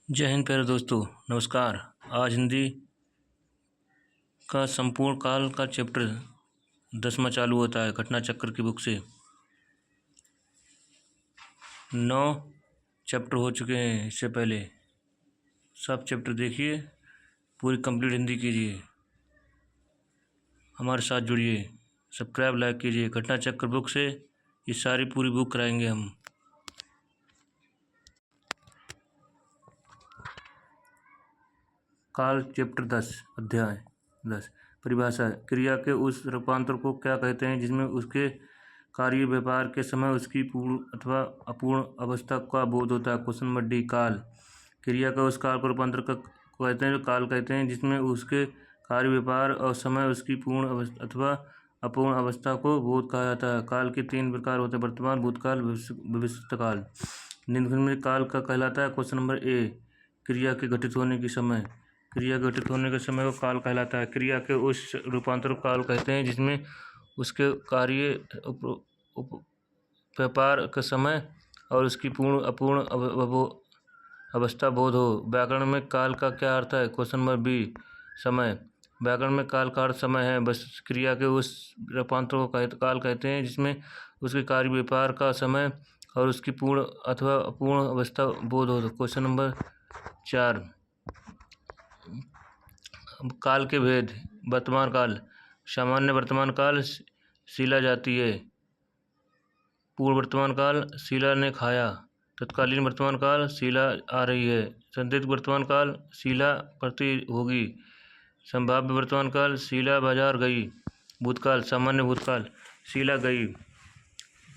जय हिंद प्यारे दोस्तों, नमस्कार। आज हिंदी का संपूर्ण काल का चैप्टर 10वां चालू होता है घटना चक्र की बुक से। 9 चैप्टर हो चुके हैं इससे पहले। सब चैप्टर देखिए, पूरी कंप्लीट हिंदी कीजिए, हमारे साथ जुड़िए, सब्सक्राइब लाइक कीजिए। घटना चक्र बुक से ये सारी पूरी बुक कराएंगे हम। काल चैप्टर 10 अध्याय 10 परिभाषा। क्रिया के उस रूपांतर को क्या कहते हैं जिसमें उसके कार्य व्यापार के समय उसकी पूर्ण अथवा अपूर्ण अवस्था का बोध होता है। Question number D. काल। क्रिया का उस काल को रूपांतर का कहते हैं जो काल कहते हैं जिसमें उसके कार्य व्यापार और समय उसकी पूर्ण अवस्था अथवा अपूर्ण अवस्था को बोध कहा जाता है। काल के 3 प्रकार होते हैं: वर्तमान, भूतकाल, भविष्य काल। निम्नलिखित में काल का कहलाता है। क्वेश्चन नंबर ए। क्रिया के घटित होने की समय। क्रिया घटित होने के समय को काल कहलाता है। क्रिया के उस रूपांतर को काल कहते हैं जिसमें उसके कार्य व्यापार का समय और उसकी पूर्ण अपूर्ण अवस्था बोध हो। व्याकरण में काल का क्या अर्थ है? Question number b. समय। व्याकरण में काल का अर्थ समय है। बस क्रिया के उस रूपांतर को काल कहते हैं जिसमें उसके कार्य व्यापार का समय और उसकी पूर्ण अथवा अपूर्ण अवस्था बोध हो। Question number 4। काल के भेद। वर्तमान काल। सामान्य वर्तमान काल शीला जाती है। पूर्व वर्तमान काल शीला ने खाया। तत्कालीन वर्तमान काल शीला आ रही है। संदिग्ध वर्तमान काल शीला प्रति होगी। संभाव्य वर्तमान काल शीला बाजार गई। भूतकाल। सामान्य भूतकाल शीला गई।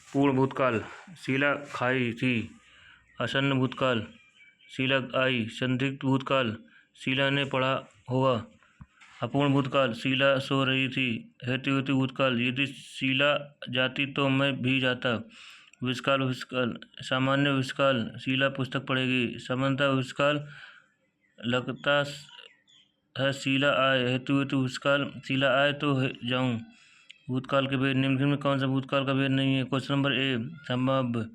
पूर्ण भूतकाल शीला खाई थी। आसन्न भूतकाल शीला आई। संदिग्ध भूतकाल शीला ने पढ़ा होगा। अपूर्ण भूतकाल शीला सो रही थी। हेतु भूतकाल यदि शीला जाती तो मैं भी जाता। भविष्यकाल सामान्य भविष्यकाल शीला पुस्तक पढ़ेगी। सामान्यतः भविष्यकाल लगता है शीला आए। हेतु भविष्यकाल शीला आए तो जाऊं। भूतकाल के भेद। निम्नलिखित में कौन सा भूतकाल का भेद नहीं है? क्वेश्चन नंबर ए। संभाव्य।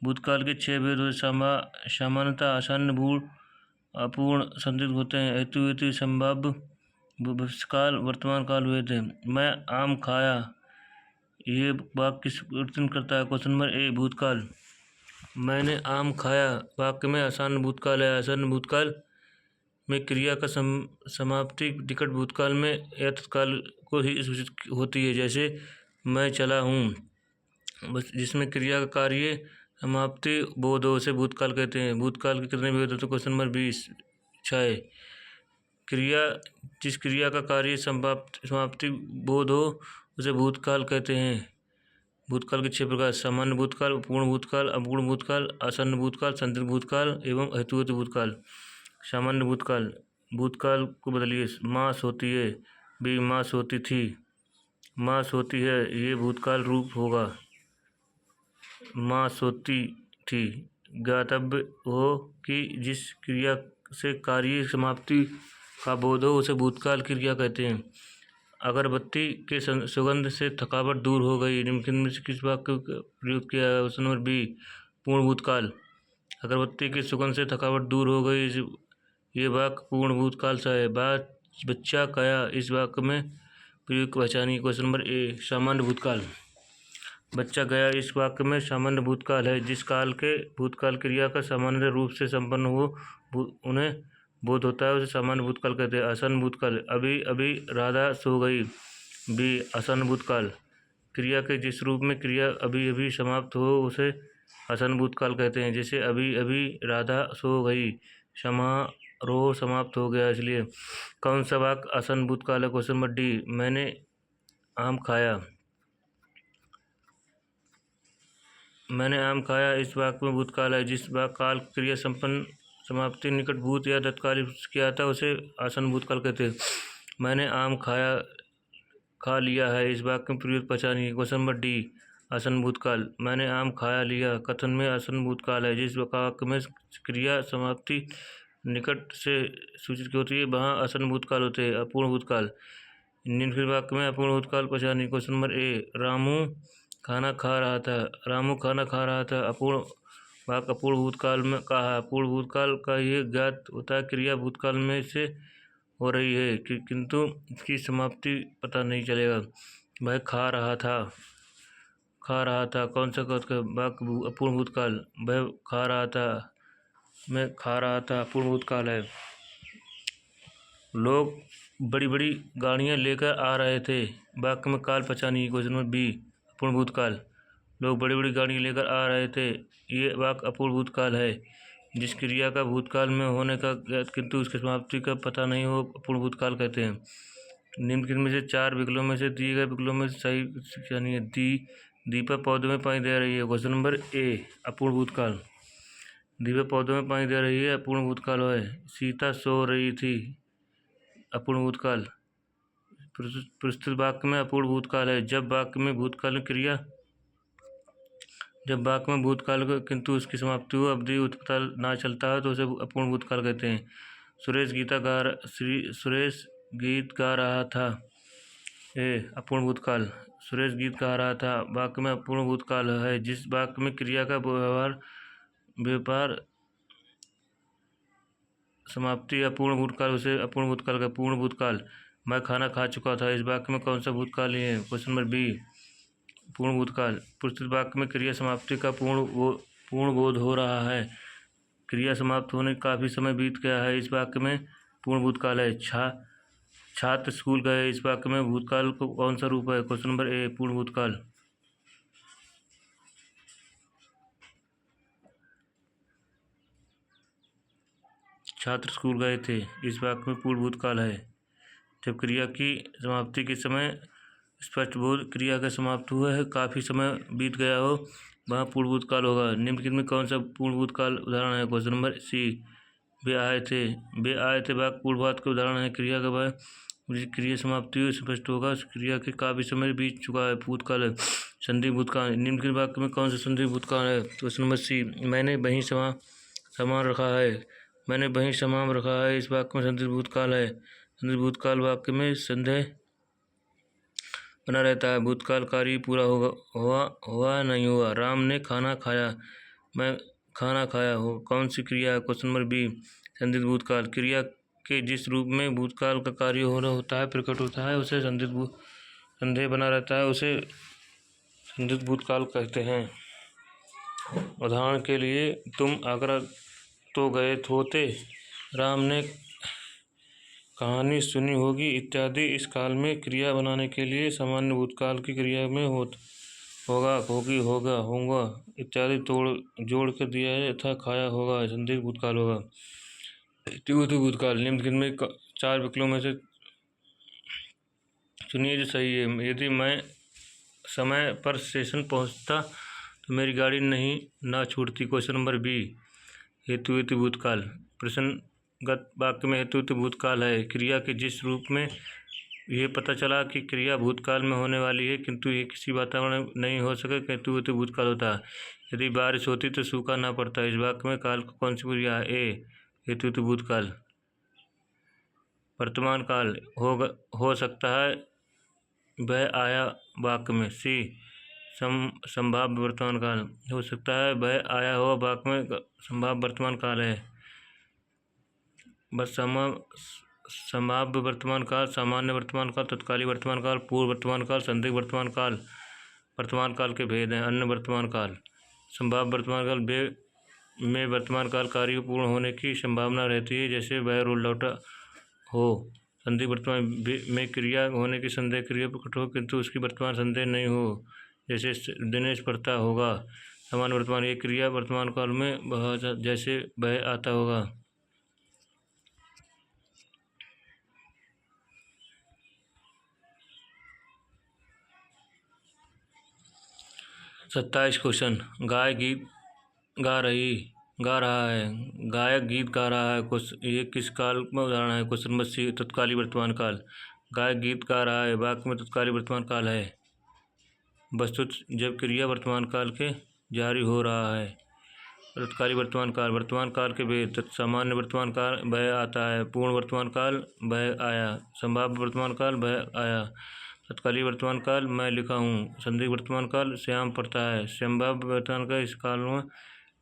भूतकाल के 6 भेद होते। सामान्यतः आसन्न, भूत, अपूर्ण, संदिग्ध होते हैं। हेतु संभाव्य, भविष्यकाल, वर्तमान काल भेद है। मैं आम खाया, ये वाक्य किस प्रश्न करता है? क्वेश्चन नंबर ए। भूतकाल। मैंने आम खाया वाक्य में आसन्न भूतकाल है। आसन्न भूतकाल में क्रिया का समाप्ति निकट भूतकाल में या तत्काल को ही सूचित होती है। जैसे मैं चला हूँ, बस जिसमें क्रिया का कार्य समाप्ति बोध हो उसे भूतकाल कहते हैं। भूतकाल के कितने भेद होते हैं? Question number 20 6। क्रिया जिस क्रिया का कार्य समाप्ति बोध हो उसे भूतकाल कहते हैं। भूतकाल के 6 प्रकार: सामान्य भूतकाल, पूर्ण भूतकाल, अपूर्ण भूतकाल, आसन्न भूतकाल, संदिग्ध भूतकाल एवं हेतु भूतकाल। सामान्य भूतकाल। भूतकाल को बदलिए। माँ सोती है। बी। माँ सोती थी। माँ सोती है, ये भूतकाल रूप होगा। माँ सोती थी। ज्ञातव्य हो कि जिस क्रिया से कार्य समाप्ति का बोध हो उसे भूतकाल क्रिया कहते हैं। अगरबत्ती के सुगंध से थकावट दूर हो गई। निम्नलिखित में से किस वाक्य का प्रयोग किया है? Question number b. पूर्ण भूतकाल। अगरबत्ती के सुगंध से थकावट दूर हो गई, ये वाक्य पूर्ण भूतकाल सा है। बच्चा गया, इस वाक्य में प्रयोग पहचानिए। क्वेश्चन नंबर ए। सामान्य भूतकाल। बच्चा गया इस वाक्य में सामान्य भूतकाल है। जिस काल के भूतकाल क्रिया का सामान्य रूप से संपन्न हो उन्हें बोध होता है उसे सामान्य भूतकाल कहते हैं। आसन्न भूतकाल। अभी अभी राधा सो गई। बी। आसन्न भूतकाल। क्रिया के जिस रूप में क्रिया अभी अभी समाप्त हो उसे आसन्न भूतकाल कहते हैं। जैसे अभी अभी राधा सो गई, समारोह समाप्त हो गया। इसलिए कौन सा वाक्य आसन्न भूतकाल है? Question number D. मैंने आम खाया। मैंने आम खाया इस वाक्य में भूतकाल है। जिस काल क्रिया संपन्न समाप्ति निकट भूत या तत्काल किया था उसे आसन्न भूतकाल कहते हैं। मैंने आम खाया, खा लिया है, इस वाक्य में प्रयुक्त पहचानिए। Question number D. आसन्न भूतकाल। मैंने आम खाया लिया कथन में आसन्न भूतकाल है। जिस वाक्य में क्रिया समाप्ति निकट से सूचित होती है वहाँ आसन्न भूतकाल होते हैं। अपूर्ण भूतकाल। निम्नलिखित वाक्य में अपूर्ण भूतकाल पहचानिए। Question number A. रामू खाना खा रहा था। रामू खाना खा रहा था अपूर्ण वाक्य अपूर्ण भूतकाल में कहा है। अपूर्ण भूतकाल का ये ज्ञात होता है क्रिया भूतकाल में से हो रही है किंतु इसकी समाप्ति पता नहीं चलेगा। वह खा रहा था, खा रहा था कौन सा वाक्य अपूर्ण भूतकाल। वह खा रहा था, मैं खा रहा था अपूर्ण भूतकाल है। लोग बड़ी बड़ी गाड़ियाँ लेकर आ रहे थे, वाक्य में काल पहचानिए। क्वेश्चन नंबर बी अपूर्ण भूतकाल। लोग बड़ी बड़ी गाड़ियाँ लेकर आ रहे थे, ये वाक्य अपूर्ण भूतकाल है। जिस क्रिया का भूतकाल में होने का किंतु उसकी समाप्ति का पता नहीं हो अपूर्ण भूतकाल कहते हैं। निम्नलिखित में से 4 विकल्पों में से दिए गए विकल्पों में सही यानी है दीपक पौधों में पानी दे रही है। क्वेश्चन नंबर ए अपूर्ण भूतकाल। दीपक पौधों में पानी दे रही है, अपूर्ण भूतकाल है। सीता सो रही थी, अपूर्ण भूतकाल। प्रस्तुत वाक्य में अपूर्ण भूतकाल है जब वाक्य में भूतकाल क्रिया किंतु उसकी समाप्ति हो अवधि उत्पत्ति ना चलता है तो उसे अपूर्ण भूतकाल कहते हैं। सुरेश गीत गा रहा था, ए अपूर्ण भूतकाल। सुरेश गीत गा रहा था वाक्य में अपूर्ण भूतकाल है जिस वाक्य में क्रिया का व्यापार समाप्ति अपूर्ण भूतकाल उसे अपूर्ण भूतकाल का। पूर्ण भूतकाल। मैं खाना खा चुका था, इस वाक्य में कौन सा भूतकाल है। क्वेश्चन नंबर बी पूर्ण भूतकाल। प्रस्तुत वाक्य में क्रिया समाप्ति का पूर्ण बोध हो रहा है, क्रिया समाप्त होने काफ़ी समय बीत गया है, इस वाक्य में पूर्ण भूतकाल है। छात्र स्कूल गए, इस वाक्य में भूतकाल को कौन सा रूप है। क्वेश्चन नंबर ए पूर्ण भूतकाल। छात्र स्कूल गए थे, इस वाक्य में पूर्ण भूतकाल है। जब क्रिया की समाप्ति के समय स्पष्ट बोध क्रिया का समाप्त हुआ है, काफ़ी समय बीत गया हो, वहाँ पूर्ण भूतकाल होगा। निम्नलिखित में कौन सा पूर्ण भूतकाल उदाहरण है। क्वेश्चन नंबर सी वे आए थे वाक्य पूर्ण भूतकाल के उदाहरण है। क्रिया का बाद क्रिया समाप्ति हुई स्पष्ट होगा, क्रिया के काफ़ी समय बीत चुका है, भूतकाल है। संधि भूतकाल। निम्नलिखित वाक्य में कौन सा संधि भूतकाल है। क्वेश्चन नंबर सी मैंने वहीं सामान रखा है, मैंने वहीं सामान रखा है, इस वाक्य में संधि भूतकाल है। संधि भूतकाल वाक्य में संदेह बना रहता है, भूतकाल कार्य पूरा हुआ नहीं हुआ। राम ने खाना खाया, मैं खाना खाया हो, कौन सी क्रिया है। क्वेश्चन नंबर बी संदिग्ध भूतकाल। क्रिया के जिस रूप में भूतकाल का कार्य होता है प्रकट होता है उसे संदेह बना रहता है, उसे संदिग्ध भूतकाल कहते हैं। उदाहरण के लिए तुम आगरा तो गए होते, राम ने कहानी सुनी होगी इत्यादि। इस काल में क्रिया बनाने के लिए सामान्य भूतकाल की क्रिया में होगा, होगी, होगा इत्यादि जोड़ कर दिया है तथा खाया होगा, संदिग्ध भूतकाल होगा। इतिवृत्ति भूतकाल। निम्नलिखित में 4 विकल्पों में से चुनिए जो सही है। यदि मैं समय पर स्टेशन पहुंचता तो मेरी गाड़ी ना छूटती। क्वेश्चन नंबर बी हेतुवृत्ति भूतकाल। प्रश्नगत वाक्य में हेतुवृत्ति भूतकाल है, क्रिया के जिस रूप में ये पता चला कि क्रिया भूतकाल में होने वाली है किंतु ये किसी वातावरण नहीं हो सके, हेतुवृत्ति भूतकाल होता है। यदि बारिश होती तो सूखा ना पड़ता, इस वाक्य में काल कौन सी क्रिया है। ए हेतुवृत्ति भूतकाल। वर्तमान काल हो सकता है वह आया, वाक्य में। सी संभाव्य वर्तमान काल हो सकता है वह आया हुआ, वाक्य में संभाव्य वर्तमान काल है। बस संभाव्य वर्तमान काल, सामान्य वर्तमान काल, तत्कालीन वर्तमान काल, पूर्व वर्तमान काल, संदिग्ध वर्तमान काल वर्तमान काल के भेद हैं। अन्य वर्तमान काल। संभाव्य वर्तमान काल में वर्तमान काल कार्य पूर्ण होने की संभावना रहती है, जैसे वह लौटा हो। संदिग्ध वर्तमान में क्रिया होने की संदेह क्रिया प्रकट हो किंतु उसकी वर्तमान संदेह नहीं हो, जैसे दिनेश पढ़ता होगा। सामान्य वर्तमान ये क्रिया वर्तमान काल में जैसे वह आता होगा। 27 क्वेश्चन। गाय गीत गा रहा है, गायक गीत गा रहा है, ये किस काल में उदाहरण है। क्वेश्चन नंबर सी तत्कालीन वर्तमान काल। गायक गीत गा रहा है, वाक्य में तत्कालीन वर्तमान काल है, वस्तुत जब क्रिया वर्तमान काल के जारी हो रहा है। तत्कालीन वर्तमान काल के भेद। सामान्य वर्तमान काल वह आता है, पूर्ण वर्तमान काल वह आया, संभाव्य वर्तमान काल वह आया, तत्कालीन वर्तमान काल मैं लिखा हूँ, संदिग्ध वर्तमान काल श्याम पढ़ता है, संभाव्य वर्तमान काल इस काल में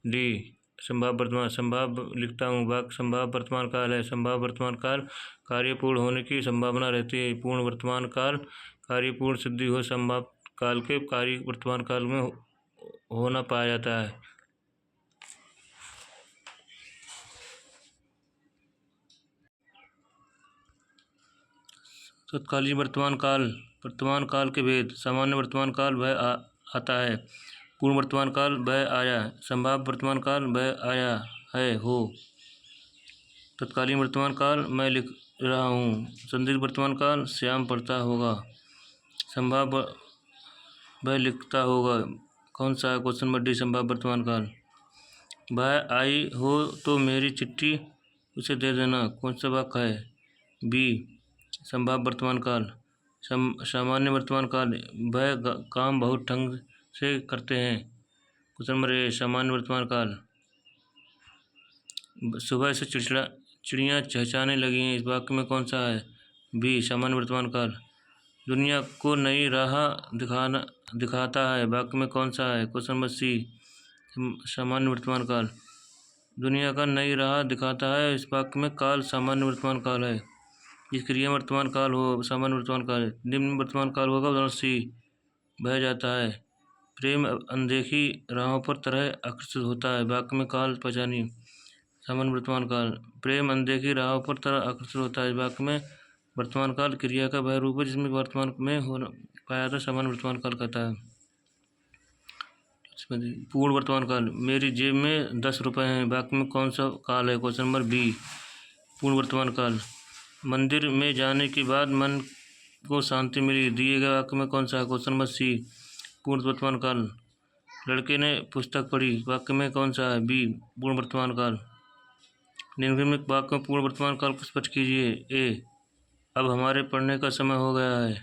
डी संभाव्य वर्तमान संभाव्य लिखता हूँ। वाक्य संभाव्य वर्तमान काल है। संभाव्य वर्तमान काल कार्य पूर्ण होने की संभावना रहती है। पूर्ण वर्तमान काल कार्य पूर्ण सिद्धि हो संभाव्य काल के कार्य वर्तमान काल में होना पाया जाता है। तत्कालीन वर्तमान काल के भेद। सामान्य वर्तमान काल वह आता है। पूर्ण वर्तमान काल वह आया। संभाव्य वर्तमान काल वह आया है हो। तत्कालीन वर्तमान काल मैं लिख रहा हूँ। संदिग्ध वर्तमान काल श्याम पढ़ता होगा। संभाव्य वह लिखता होगा। कौन सा है? क्वेश्चन नंबर डी संभाव्य वर्तमान काल। वह आई हो तो मेरी चिट्ठी उसे दे देना। कौन सा वाक्य है? बी संभाव्य वर्तमान काल। सामान्य वर्तमान काल वह काम बहुत ढंग से करते हैं। क्वेश्चन नंबर ए सामान्य वर्तमान काल। सुबह से चिड़ियाँ चहचहाने लगी हैं। इस वाक्य में कौन सा है? बी सामान्य वर्तमान काल। दुनिया को नई राह दिखाता है। वाक्य में कौन सा है? क्वेश्चन नंबर सी सामान्य वर्तमान काल। दुनिया का नई राह दिखाता है। इस वाक्य में काल सामान्य वर्तमान काल है। इस क्रिया वर्तमान काल हो सामान्य वर्तमान काल। निम्न वर्तमान काल होगा। उदाहरण सी बह जाता है। प्रेम अनदेखी राहों पर तरह आकर्षित होता है। वाक्य में काल पहचानिए। सामान्य वर्तमान काल। प्रेम अनदेखी राहों पर तरह आकर्षित होता है। वाक्य में वर्तमान काल क्रिया का वह रूप है जिसमें वर्तमान में हो पाया था। सामान्य वर्तमान काल कहता है। पूर्ण वर्तमान काल। मेरी जेब में 10 रुपये हैं। वाक्य में कौन सा काल है? क्वेश्चन नंबर बी पूर्ण वर्तमान काल। मंदिर में जाने के बाद मन को शांति मिली। दिए गए वाक्य में कौन सा है? क्वेश्चन नंबर सी पूर्ण वर्तमान काल। लड़के ने पुस्तक पढ़ी। वाक्य में कौन सा है? बी पूर्ण वर्तमान काल। निम्नलिखित वाक्य में पूर्ण वर्तमान काल को स्पष्ट कीजिए। ए अब हमारे पढ़ने का समय हो गया है।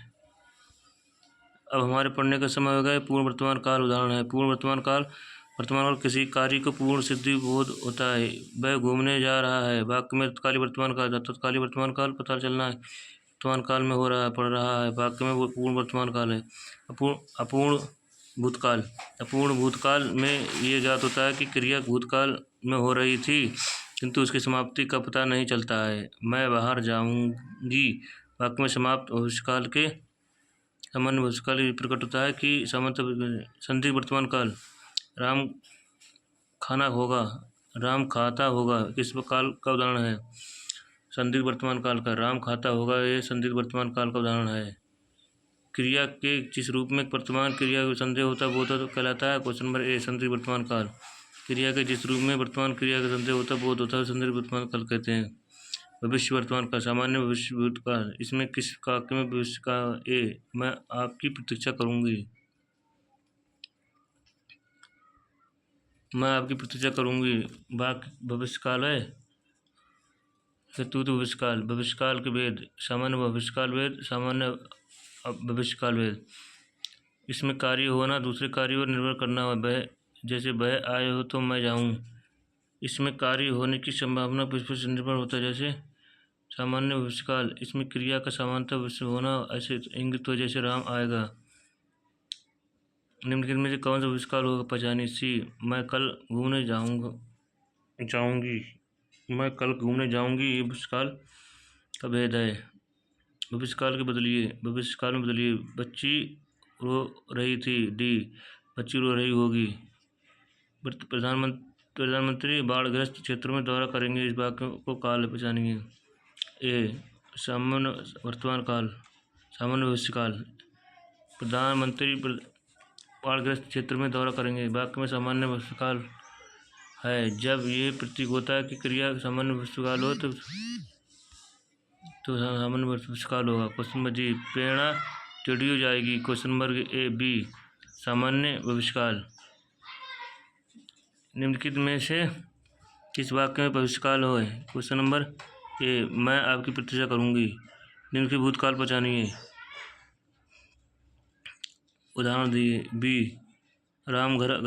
अब हमारे पढ़ने का समय हो गया है पूर्ण वर्तमान काल उदाहरण है। पूर्ण वर्तमान काल किसी कार्य को पूर्ण सिद्धि बोध होता है। वह घूमने जा रहा है। वाक्य में तत्कालीन वर्तमान काल। तत्कालीन वर्तमान काल पता चलना है वर्तमान काल में हो रहा है पढ़ रहा है। वाक्य में वो पूर्ण वर्तमान काल है। अपूर्ण भूतकाल। अपूर्ण भूतकाल में ये ज्ञात होता है कि क्रिया भूतकाल में हो रही थी किंतु उसकी समाप्ति का पता नहीं चलता है। मैं बाहर जाऊंगी। वाक्य में समाप्त भविष्यकाल के सामान्य भविष्यकाल प्रकट होता है कि संदिग्ध वर्तमान काल। राम खाना होगा। राम खाता होगा किस काल का उदाहरण है? संदिग्ध वर्तमान काल का। राम खाता होगा ये संदिग्ध वर्तमान काल का उदाहरण है। क्रिया के जिस रूप में वर्तमान क्रिया का संदेह होता है वो तो कहलाता है। क्वेश्चन नंबर ए संदिग्ध वर्तमान काल। क्रिया के जिस रूप में वर्तमान क्रिया का संदेह होता है वो होता है संदिग्ध वर्तमान काल कहते हैं। भविष्य वर्तमान काल। सामान्य भविष्य भूतकाल। इसमें किस वाक्य में भविष्य का? ए मैं आपकी प्रतीक्षा करूंगी। मैं आपकी प्रतीक्षा करूंगी वाक्य भविष्यकाल है। हेतु भविष्यकाल। भविष्यकाल के भेद। सामान्य भविष्यकाल भेद सामान्य भविष्यकाल भेद। इसमें कार्य होना दूसरे कार्य पर निर्भर करना हो। वह जैसे वह आए हो तो मैं जाऊं। इसमें कार्य होने की संभावना पुष्प से निर्भर होता है। जैसे सामान्य भविष्यकाल। इसमें क्रिया का समानता भविष्य होना ऐसे इंगित हो जैसे राम आएगा। निम्नलिखित में से कौन सा भविष्यकाल होगा? पहचानिए। सी मैं कल घूमने जाऊंगी। मैं कल घूमने जाऊंगी ये भविष्यकाल का भेद है। भविष्यकाल में बदलिए। बच्ची रो रही थी। डी बच्ची रो रही होगी। प्रधानमंत्री बाढ़ग्रस्त क्षेत्रों में दौरा करेंगे। इस वाक्य को काल पहचानेंगे। ए सामान्य वर्तमान काल। सामान्य भविष्यकाल। प्रधानमंत्री बाढ़ग्रस्त क्षेत्र में दौरा करेंगे। वाक्य में सामान्य भविष्यकाल है। जब ये प्रतीक होता है कि क्रिया सामान्य भविष्यकाल हो तो सामान्य भविष्यकाल होगा। क्वेश्चन नंबर जी प्रेरणा टेढ़ी हो जाएगी। क्वेश्चन नंबर ए बी सामान्य भविष्यकाल। निम्नलिखित में से किस वाक्य में भविष्यकाल हो? क्वेश्चन नंबर ए मैं आपकी प्रतीक्षा करूंगी। निम्नलिखित भूतकाल पहचानिए। उदाहरण दिए। बी राम घर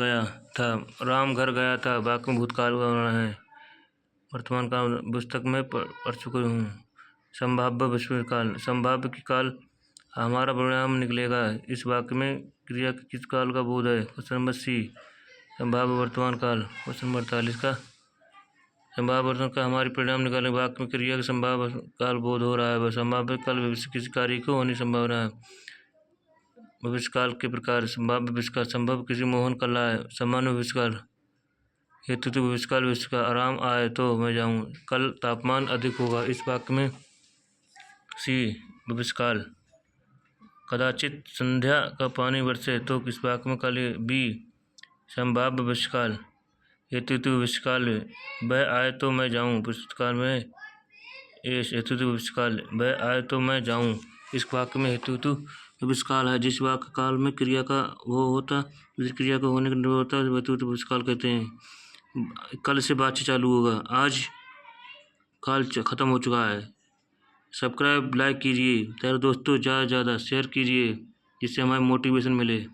गया था। वाक्य में भूतकाल का उदाहरण है। वर्तमान काल पुस्तक में पढ़ चुके हूँ। संभाव्य भविष्यकाल। संभाव्य की काल हमारा परिणाम निकलेगा। इस वाक्य में क्रिया किस काल का बोध है? क्वेश्चन नंबर सी संभाव्य वर्तमान काल क्वेश्चन 48 का संभाव्य वर्तमान काल हमारी परिणाम निकालने वाक्य में क्रिया का संभाव्य काल बोध हो रहा है। वह संभाव्य काल भविष्य किसी कार्य को होने की संभावना है। भविष्य काल के प्रकार संभाव्य भविष्य काल संभव किसी मोहन कला है। सामान्य भविष्य काल हेतु तो भविष्य काल भविष्य का आराम आए तो मैं जाऊँ, कल तापमान अधिक होगा। इस वाक्य में सी भविष्य काल कदाचित संध्या का पानी बरसे तो किस वाक्य में काल बी संभाव्य भविष्य काल हेतु तो भविष्य काल वह आए तो मैं जाऊँ। पुस्तकाल में हेतु तो भविष्य काल वह आए तो मैं जाऊँ। इस वाक्य में हेतु तो भविष्य काल है। जिस वाक्य काल में क्रिया का वो होता जिस क्रिया का होने का निर्भर होता है हेतु तो भविष्य काल कहते हैं। कल से बातचीत चालू होगा, आज काल ख़त्म हो चुका है। सब्सक्राइब लाइक कीजिए, तेरे दोस्तों ज़्यादा से ज़्यादा शेयर कीजिए जिससे हमें मोटिवेशन मिले।